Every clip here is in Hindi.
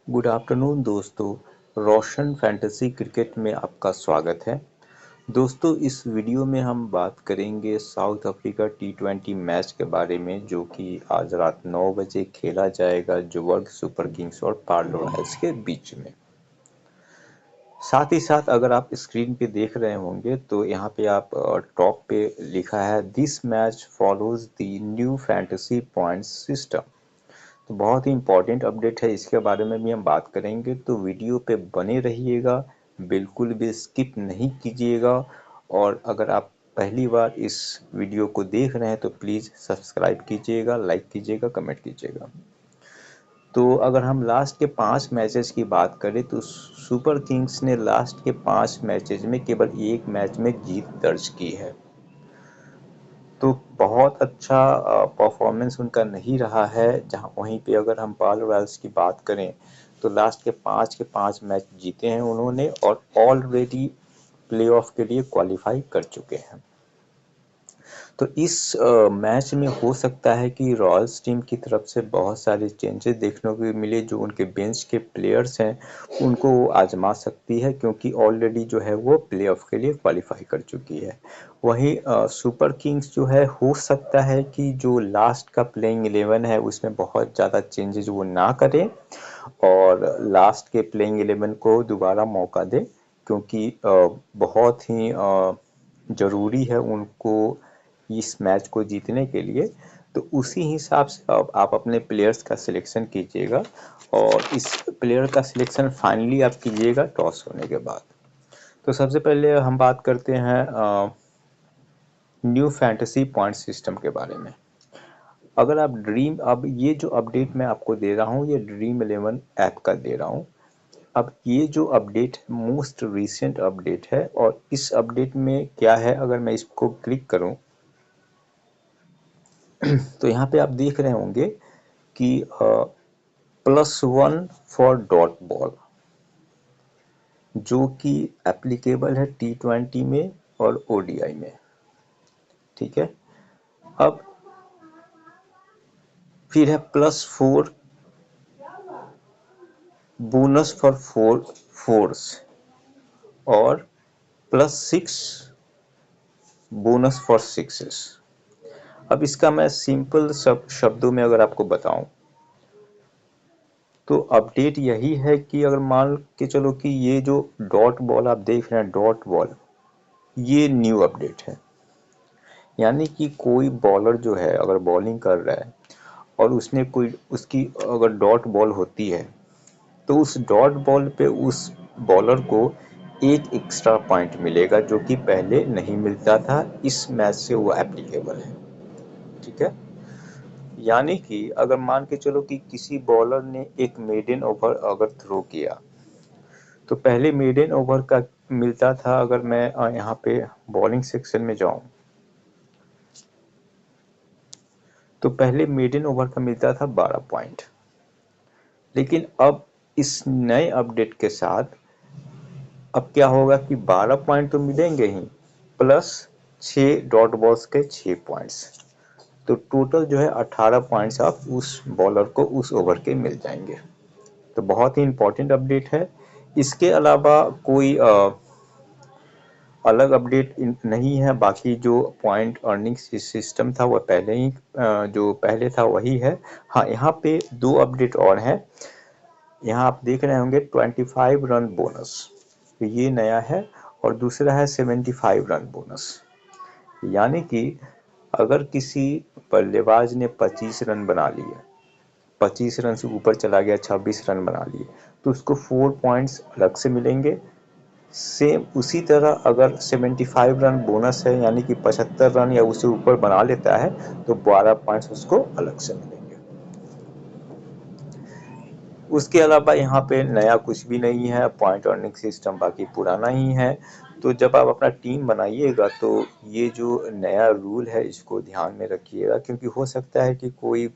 गुड आफ्टरनून दोस्तों। रोशन फैंटेसी क्रिकेट में आपका स्वागत है। दोस्तों, इस वीडियो में हम बात करेंगे साउथ अफ्रीका टी20 मैच के बारे में, जो कि आज रात 9 बजे खेला जाएगा जोबर्ग सुपर किंग्स और पार्ल रॉयल्स के बीच में। साथ ही साथ अगर आप स्क्रीन पे देख रहे होंगे तो यहाँ पे आप टॉप पे लिखा है this match follows the new fantasy points system. तो बहुत ही इम्पोर्टेंट अपडेट है, इसके बारे में भी हम बात करेंगे, तो वीडियो पे बने रहिएगा, बिल्कुल भी स्किप नहीं कीजिएगा। और अगर आप पहली बार इस वीडियो को देख रहे हैं तो प्लीज़ सब्सक्राइब कीजिएगा, लाइक कीजिएगा, कमेंट कीजिएगा। तो अगर हम लास्ट के 5 मैचेस की बात करें तो सुपर किंग्स ने लास्ट के 5 मैचेस में केवल एक मैच में जीत दर्ज की है। तो बहुत अच्छा परफॉर्मेंस उनका नहीं रहा है। जहां वहीं पे अगर हम पार्ल रॉयल्स की बात करें तो लास्ट के 5 मैच जीते हैं उन्होंने और ऑलरेडी प्लेऑफ के लिए क्वालिफाई कर चुके हैं। तो इस मैच में हो सकता है कि रॉयल्स टीम की तरफ से बहुत सारे चेंजेस देखने को मिले, जो उनके बेंच के प्लेयर्स हैं उनको वो आजमा सकती है, क्योंकि ऑलरेडी जो है वो प्लेऑफ के लिए क्वालिफाई कर चुकी है। वहीं सुपर किंग्स जो है, हो सकता है कि जो लास्ट का प्लेइंग 11 है उसमें बहुत ज़्यादा चेंजेस वो ना करें और लास्ट के प्लेइंग 11 को दोबारा मौका दें, क्योंकि बहुत ही ज़रूरी है उनको इस मैच को जीतने के लिए। तो उसी हिसाब से अब आप अपने प्लेयर्स का सिलेक्शन कीजिएगा और इस प्लेयर का सिलेक्शन फाइनली आप कीजिएगा टॉस होने के बाद। तो सबसे पहले हम बात करते हैं न्यू फैंटेसी पॉइंट सिस्टम के बारे में। अगर आप अब ये जो अपडेट मैं आपको दे रहा हूँ ये ड्रीम 11 ऐप का दे रहा हूँ। अब ये जो अपडेट मोस्ट रिसेंट अपडेट है और इस अपडेट में क्या है, अगर मैं इसको क्लिक करूं तो यहाँ पे आप देख रहे होंगे कि +1 फॉर डॉट बॉल, जो कि एप्लीकेबल है T20 में और ODI में। ठीक है। अब फिर है +4 बोनस फॉर फोर्स और +6 बोनस फॉर सिक्सेस। अब इसका मैं सिंपल शब्दों में अगर आपको बताऊं तो अपडेट यही है कि अगर मान के चलो कि ये जो डॉट बॉल आप देख रहे हैं, डॉट बॉल, ये न्यू अपडेट है। यानी कि कोई बॉलर जो है अगर बॉलिंग कर रहा है और उसने कोई उसकी अगर डॉट बॉल होती है तो उस डॉट बॉल पे उस बॉलर को एक एक्स्ट्रा पॉइंट मिलेगा, जो कि पहले नहीं मिलता था। इस मैच से वो एप्लीकेबल है। ठीक है। यानी कि अगर मान के चलो कि किसी बॉलर ने एक मेडन ओवर अगर थ्रो किया तो पहले मेडन ओवर का मिलता था, अगर मैं यहाँ पे बॉलिंग सेक्शन में जाऊं तो पहले मेडन ओवर का मिलता था 12 पॉइंट। लेकिन अब इस नए अपडेट के साथ अब क्या होगा कि 12 पॉइंट तो मिलेंगे ही, प्लस 6 डॉट बॉल्स के 6 पॉइंट्स। तो टोटल जो है 18 पॉइंट्स आप उस बॉलर को उस ओवर के मिल जाएंगे। तो बहुत ही इंपॉर्टेंट अपडेट है। इसके अलावा कोई अलग अपडेट नहीं है। बाकी जो पॉइंट अर्निंग सिस्टम था वह पहले ही जो पहले था वही है। हाँ, यहाँ पे 2 अपडेट और हैं। यहाँ आप देख रहे होंगे 25 रन बोनस, तो ये नया है। और दूसरा है 75 रन बोनस। यानी कि अगर किसी बल्लेबाज ने 25 रन बना लिए, 25 रन से ऊपर चला गया, 26 रन बना लिए, तो उसको 4 पॉइंट्स अलग से मिलेंगे। सेम उसी तरह अगर 75 रन बोनस है, यानी कि 75 रन या उससे ऊपर बना लेता है, तो 12 पॉइंट्स उसको अलग से मिलेंगे। उसके अलावा यहाँ पे नया कुछ भी नहीं है। पॉइंट अर्निंग सिस्टम बाकी पुराना ही है। तो जब आप अपना टीम बनाइएगा तो ये जो नया रूल है इसको ध्यान में रखिएगा, क्योंकि हो सकता है कि कोई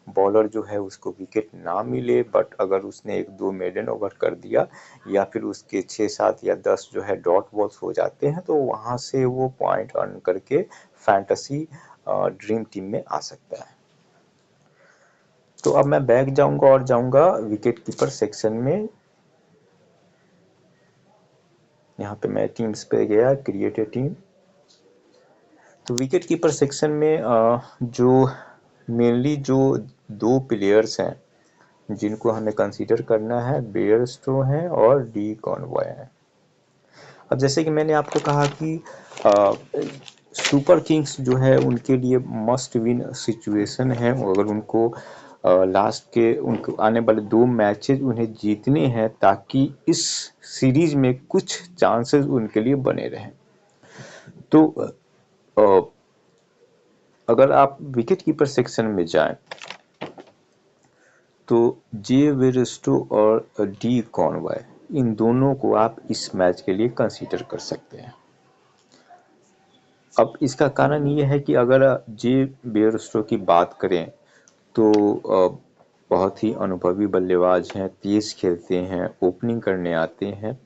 बॉलर जो है उसको विकेट ना मिले, बट अगर उसने 1-2 मेडन ओवर कर दिया या फिर उसके 6-7 या 10 जो है डॉट बॉल्स हो जाते हैं, तो वहाँ से वो पॉइंट अर्न करके फैंटेसी ड्रीम टीम में आ सकता है। तो अब मैं बैक जाऊंगा और जाऊंगा विकेट कीपर सेक्शन में। यहाँ पे मैं टीम्स पे गया, क्रिएट ए टीम। तो विकेट कीपर सेक्शन में जो मेनली जो दो प्लेयर्स हैं जिनको हमें कंसीडर करना है, बेयरस्टो है और डी कॉनवॉय है। अब जैसे कि मैंने आपको कहा कि सुपर किंग्स जो है उनके लिए मस्ट विन सिचुएशन है। अगर उनको लास्ट के उनको आने वाले 2 मैचेस उन्हें जीतने हैं ताकि इस सीरीज में कुछ चांसेस उनके लिए बने रहें। तो अगर आप विकेट कीपर सेक्शन में जाएं तो जे वेरेस्टो और डी कॉनवॉय, इन दोनों को आप इस मैच के लिए कंसीडर कर सकते हैं। अब इसका कारण ये है कि अगर जे बेयरस्टो की बात करें तो बहुत ही अनुभवी बल्लेबाज हैं, तेज खेलते हैं, ओपनिंग करने आते हैं।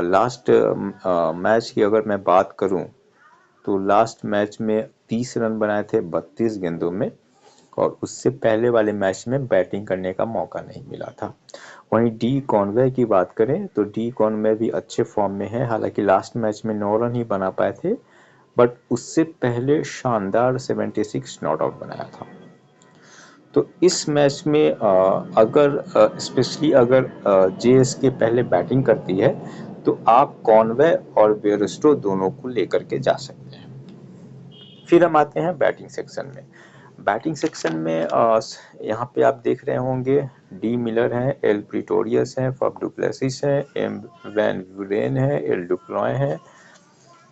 लास्ट मैच की अगर मैं बात करूं तो लास्ट मैच में 30 रन बनाए थे 32 गेंदों में, और उससे पहले वाले मैच में बैटिंग करने का मौका नहीं मिला था। वहीं डी कॉनवे की बात करें तो डी कॉनवे भी अच्छे फॉर्म में है, हालांकि लास्ट मैच में 9 रन ही बना पाए थे, बट उससे पहले शानदार 76 नॉट आउट बनाया था। तो इस मैच में अगर स्पेशली अगर जेएसके पहले बैटिंग करती है तो आप कॉनवे और बेयरस्टो दोनों को लेकर के जा सकते हैं। फिर हम आते हैं बैटिंग सेक्शन में। बैटिंग सेक्शन में यहाँ पे आप देख रहे होंगे डी मिलर हैं, एल प्रिटोरियस हैं, फब डुप्लेसिस हैं, एम वैन वुरेन है, एल डुप्लॉय है।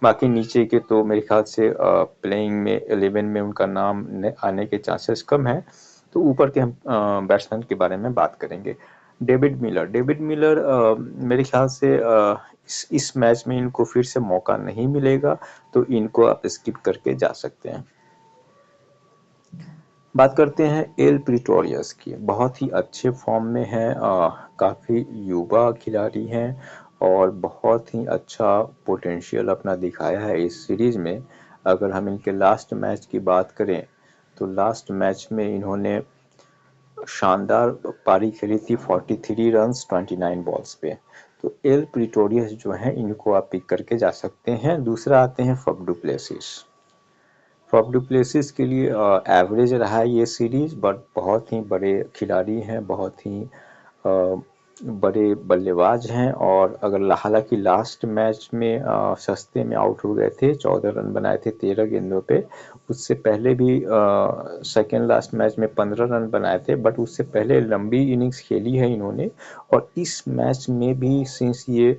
बाकी नीचे के तो मेरे ख्याल से प्लेइंग में 11 में उनका नाम आने के चांसेस कम है। तो ऊपर के हम बैट्समैन के बारे में बात करेंगे। डेविड मिलर मेरे ख्याल से इस मैच में इनको फिर से मौका नहीं मिलेगा, तो इनको आप स्किप करके जा सकते हैं। बात करते हैं एल प्रिटोरियस की। बहुत ही अच्छे फॉर्म में है, काफ़ी युवा खिलाड़ी हैं और बहुत ही अच्छा पोटेंशियल अपना दिखाया है इस सीरीज़ में। अगर हम इनके लास्ट मैच की बात करें तो लास्ट मैच में इन्होंने शानदार पारी खेली थी, 43 रन्स 29 बॉल्स पे। तो एल प्रिटोरियस जो है इनको आप पिक करके जा सकते हैं। दूसरा आते हैं फब डुप्लेसिस। फब डुप्लेसिस के लिए एवरेज रहा है ये सीरीज, बट बहुत ही बड़े खिलाड़ी हैं, बहुत ही बड़े बल्लेबाज हैं। और अगर हालांकि लास्ट मैच में सस्ते में आउट हो गए थे, 14 रन बनाए थे 13 गेंदों पे। उससे पहले भी सेकेंड लास्ट मैच में 15 रन बनाए थे, बट उससे पहले लंबी इनिंग्स खेली है इन्होंने। और इस मैच में भी सिंस ये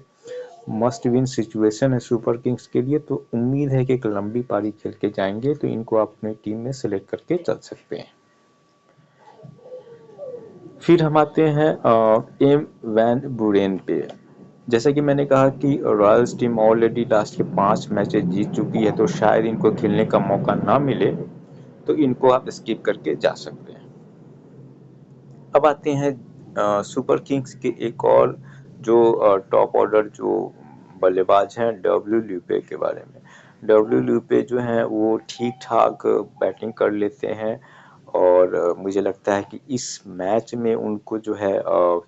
मस्ट विन सिचुएशन है सुपर किंग्स के लिए, तो उम्मीद है कि एक लंबी पारी खेल के जाएंगे, तो इनको आप अपनी टीम में सेलेक्ट करके चल सकते हैं। फिर हम आते हैं एम वैन बुरेन पे। जैसा कि मैंने कहा कि रॉयल्स टीम ऑलरेडी लास्ट के 5 मैचेस जीत चुकी है, तो शायद इनको खेलने का मौका ना मिले, तो इनको आप स्किप करके जा सकते हैं। अब आते हैं सुपर किंग्स के एक और जो टॉप ऑर्डर जो बल्लेबाज हैं, डब्ल्यू ल्यूपे के बारे में। डब्ल्यू ल्यूपे जो हैं वो ठीक ठाक बैटिंग कर लेते हैं, और मुझे लगता है कि इस मैच में उनको जो है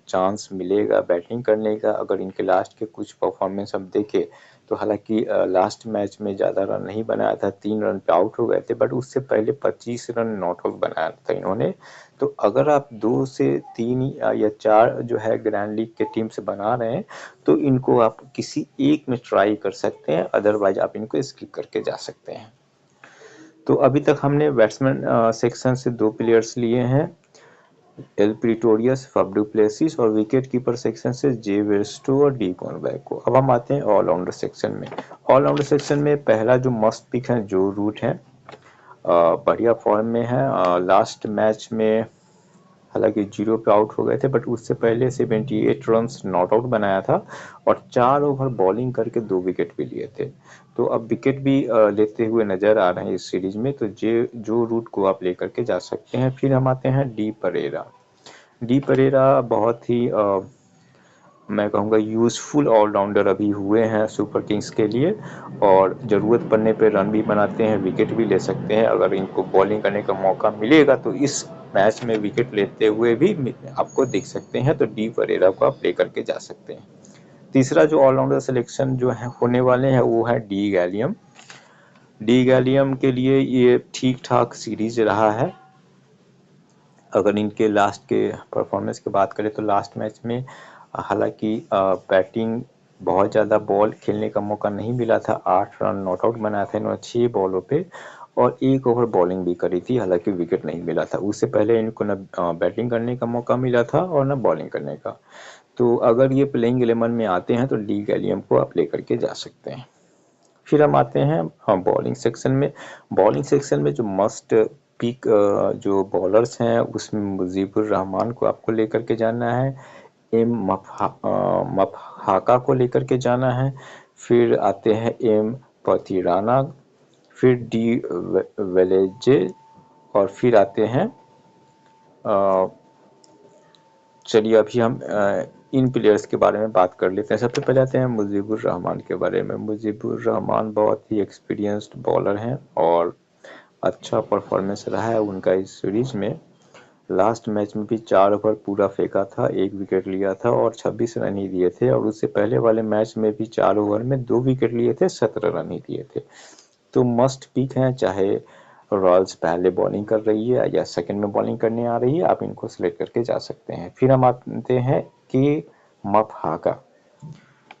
चांस मिलेगा बैटिंग करने का। अगर इनके लास्ट के कुछ परफॉर्मेंस हम देखें तो हालांकि लास्ट मैच में ज़्यादा रन नहीं बनाया था, 3 रन पे आउट हो गए थे, बट उससे पहले 25 रन नॉट आउट बनाया था इन्होंने। तो अगर आप 2 से 3 या 4 जो है ग्रैंड लीग के टीम से बना रहे हैं तो इनको आप किसी एक में ट्राई कर सकते हैं, अदरवाइज आप इनको स्किप करके जा सकते हैं। तो अभी तक हमने बैट्समैन सेक्शन से 2 प्लेयर्स लिए हैं, एल प्रिटोरियस, फब डुप्लेसिस, और विकेट कीपर सेक्शन से जे वेस्टो और डी कॉनवे को। अब हम आते हैं ऑलराउंडर सेक्शन में। ऑलराउंडर सेक्शन में पहला जो मस्ट पिक है जो रूट है, बढ़िया फॉर्म में है। लास्ट मैच में हालांकि 0 पे आउट हो गए थे, बट उससे पहले 78 रन्स नॉट आउट बनाया था और 4 ओवर बॉलिंग करके 2 विकेट भी लिए थे। तो अब विकेट भी लेते हुए नजर आ रहे हैं इस सीरीज में, तो जो रूट को आप लेकर के जा सकते हैं। फिर हम आते हैं डी परेरा। डी परेरा बहुत ही मैं कहूँगा यूजफुल ऑलराउंडर अभी हुए हैं सुपर किंग्स के लिए, और ज़रूरत पड़ने पे रन भी बनाते हैं, विकेट भी ले सकते हैं। अगर इनको बॉलिंग करने का मौका मिलेगा तो इस मैच में विकेट लेते हुए भी आपको दिख सकते हैं, तो डी वरेरा को आप ले करके जा सकते हैं। तीसरा जो ऑलराउंडर सिलेक्शन जो है होने वाले हैं वो है डी गैलियम। डी गैलियम के लिए ये ठीक ठाक सीरीज रहा है। अगर इनके लास्ट के परफॉर्मेंस की बात करें तो लास्ट मैच में हालांकि बैटिंग बहुत ज़्यादा बॉल खेलने का मौका नहीं मिला था, 8 रन नॉट आउट बनाया था इन्होंने 6 बॉलों पे और 1 ओवर बॉलिंग भी करी थी, हालांकि विकेट नहीं मिला था। उससे पहले इनको न बैटिंग करने का मौका मिला था और न बॉलिंग करने का। तो अगर ये प्लेइंग 11 में आते हैं तो डी गैलियम को आप लेकर के जा सकते हैं। फिर हम आते हैं बॉलिंग सेक्शन में। बॉलिंग सेक्शन में जो मस्ट पिक जो बॉलर्स हैं उसमें मुजीबुर रहमान को आपको लेकर के जाना है, एम मफहाका को लेकर के जाना है, फिर आते हैं एम पथिराना, फिर डी वेलेजे और फिर आते हैं चलिए अभी हम इन प्लेयर्स के बारे में बात कर लेते हैं। सबसे पहले आते हैं मुजीबुर रहमान के बारे में। मुजीबुर रहमान बहुत ही एक्सपीरियंस्ड बॉलर हैं और अच्छा परफॉर्मेंस रहा है उनका इस सीरीज में। लास्ट मैच में भी 4 ओवर पूरा फेंका था, 1 विकेट लिया था और 26 रन ही दिए थे, और उससे पहले वाले मैच में भी 4 ओवर में 2 विकेट लिए थे, 17 रन ही दिए थे। तो मस्ट पिक हैं, चाहे रॉयल्स पहले बॉलिंग कर रही है या सेकंड में बॉलिंग करने आ रही है, आप इनको सिलेक्ट करके जा सकते हैं। फिर हम आते हैं कि मफहाका,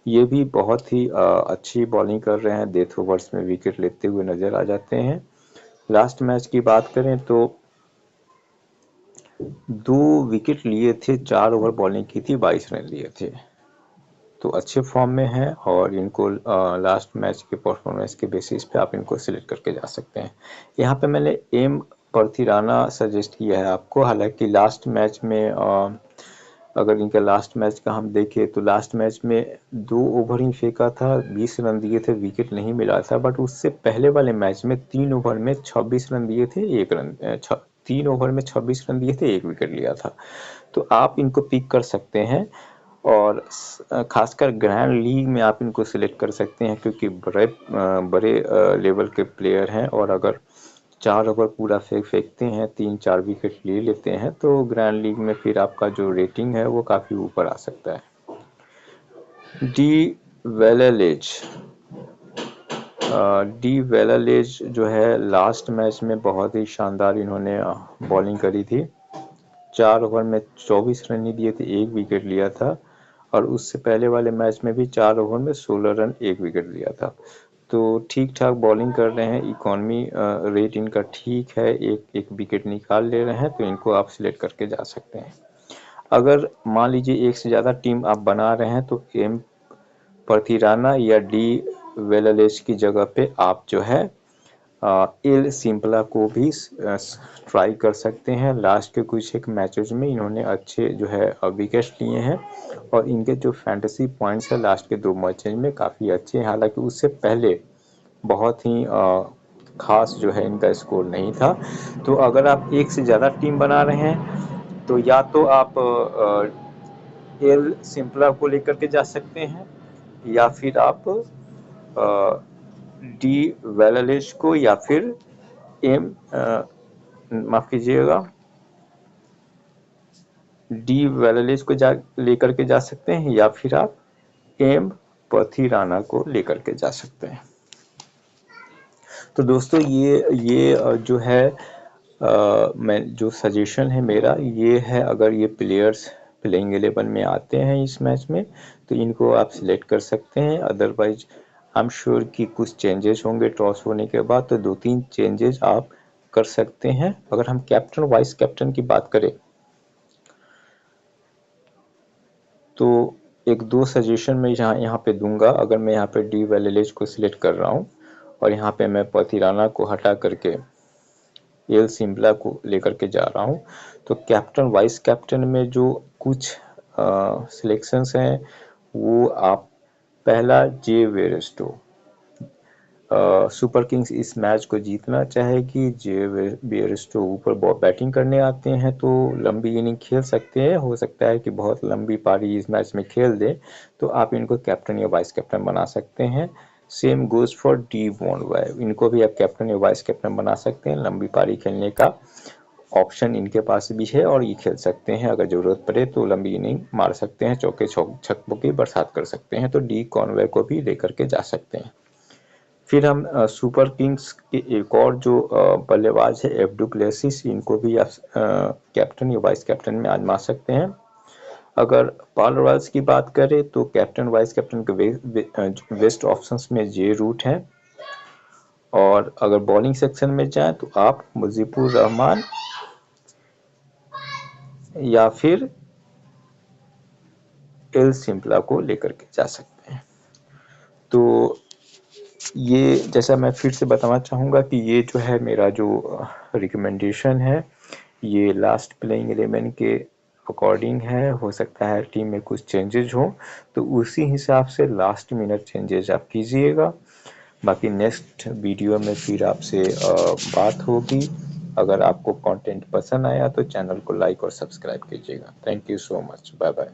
ये भी बहुत ही अच्छी बॉलिंग कर रहे हैं, डेथ ओवर्स में विकेट लेते हुए नजर आ जाते हैं। लास्ट मैच की बात करें तो 2 विकेट लिए थे, 4 ओवर बॉलिंग की थी, 22 रन लिए थे, तो अच्छे फॉर्म में हैं और इनको लास्ट मैच के परफॉर्मेंस के बेसिस पे आप इनको सिलेक्ट करके जा सकते हैं। यहाँ पे मैंने एम पर्थिराना सजेस्ट किया है आपको, हालांकि लास्ट मैच में अगर इनका लास्ट मैच का हम देखें तो लास्ट मैच में 2 ओवर ही फेंका था, 20 रन दिए थे, विकेट नहीं मिला था। बट उससे पहले वाले मैच में 3 ओवर में 26 रन दिए थे, 3 ओवर में 26 रन दिए थे, 1 विकेट लिया था। तो आप इनको पिक कर सकते हैं और खासकर ग्रैंड लीग में आप इनको सिलेक्ट कर सकते हैं, क्योंकि बड़े लेवल के प्लेयर हैं और अगर 4 ओवर पूरा फेंकते हैं, 3-4 विकेट ले लेते हैं, तो ग्रैंड लीग में फिर आपका जो रेटिंग है वो काफ़ी ऊपर आ सकता है। डी वेलालेज जो है लास्ट मैच में बहुत ही शानदार इन्होंने बॉलिंग करी थी, 4 ओवर में 24 रन ही दिए थे, 1 विकेट लिया था, और उससे पहले वाले मैच में भी 4 ओवर में 16 रन 1 विकेट लिया था। तो ठीक ठाक बॉलिंग कर रहे हैं, इकोनॉमी रेट इनका ठीक है, एक विकेट निकाल ले रहे हैं, तो इनको आप सिलेक्ट करके जा सकते हैं। अगर मान लीजिए एक से ज़्यादा टीम आप बना रहे हैं तो एम पर्थिराना या डी वेलालेज की जगह पे आप जो है एल सिंपला को भी ट्राई कर सकते हैं। लास्ट के कुछ एक मैचेस में इन्होंने अच्छे जो है विकेट्स लिए हैं और इनके जो फैंटेसी पॉइंट्स है लास्ट के 2 मैचेस में काफ़ी अच्छे हैं, हालांकि उससे पहले बहुत ही खास जो है इनका स्कोर नहीं था। तो अगर आप एक से ज़्यादा टीम बना रहे हैं तो या तो आप एल सिंपला को लेकर के जा सकते हैं या फिर आप डी वेलालेज को या फिर माफ कीजिएगा डी वेलालेज को लेकर के जा सकते हैं या फिर आप एम पर्थिराना को लेकर के जा सकते हैं। तो दोस्तों ये जो है मैं जो सजेशन है मेरा ये है, अगर ये प्लेयर्स प्लेइंग 11 में आते हैं इस मैच में तो इनको आप सिलेक्ट कर सकते हैं। अदरवाइज आई एम श्योर कि कुछ चेंजेस होंगे टॉस होने के बाद, तो 2-3 चेंजेस आप कर सकते हैं। अगर हम कैप्टन वाइस कैप्टन की बात करें तो 1-2 सजेशन मैं यहाँ पे दूंगा। अगर मैं यहाँ पे डी वेलालेज को सिलेक्ट कर रहा हूँ और यहाँ पे मैं पर्थिराना को हटा करके एल सिंपला को लेकर के जा रहा हूँ, तो कैप्टन वाइस कैप्टन में जो कुछ सिलेक्शंस हैं वो आप पहला जे वेरेस्टो, सुपर किंग्स इस मैच को जीतना चाहेगी। जे वेरेस्टो ऊपर बैटिंग करने आते हैं तो लंबी इनिंग खेल सकते हैं, हो सकता है कि बहुत लंबी पारी इस मैच में खेल दे, तो आप इनको कैप्टन या वाइस कैप्टन बना सकते हैं। Same goes for D one Y, इनको भी आप कैप्टन या वाइस कैप्टन बना सकते हैं लंबी पारी खेलने का ऑप्शन इनके पास भी है और ये खेल सकते हैं। अगर ज़रूरत पड़े तो लंबी इनिंग मार सकते हैं, चौके छक्कों की बरसात कर सकते हैं। तो डी कॉनवे को भी लेकर के जा सकते हैं। फिर हम सुपर किंग्स के एक और जो बल्लेबाज है एफ डू प्लेसिस, इनको भी आप कैप्टन या वाइस कैप्टन में आजमा सकते हैं। अगर पाल रॉयल्स की बात करें तो कैप्टन वाइस कैप्टन के बेस्ट ऑप्शंस में जे रूट हैं। और अगर बॉलिंग सेक्शन में जाएं तो आप मुजीबुर रहमान या फिर एल सिंपला को लेकर के जा सकते हैं। तो ये जैसा मैं फिर से बताना चाहूँगा कि ये जो है मेरा जो रिकमेंडेशन है, ये लास्ट प्लेइंग 11 के अकॉर्डिंग है। हो सकता है टीम में कुछ चेंजेज हो तो उसी हिसाब से लास्ट मिनट चेंजेज आप कीजिएगा। बाकी नेक्स्ट वीडियो में फिर आपसे बात होगी। अगर आपको कंटेंट पसंद आया तो चैनल को लाइक और सब्सक्राइब कीजिएगा। Thank you so much. Bye bye.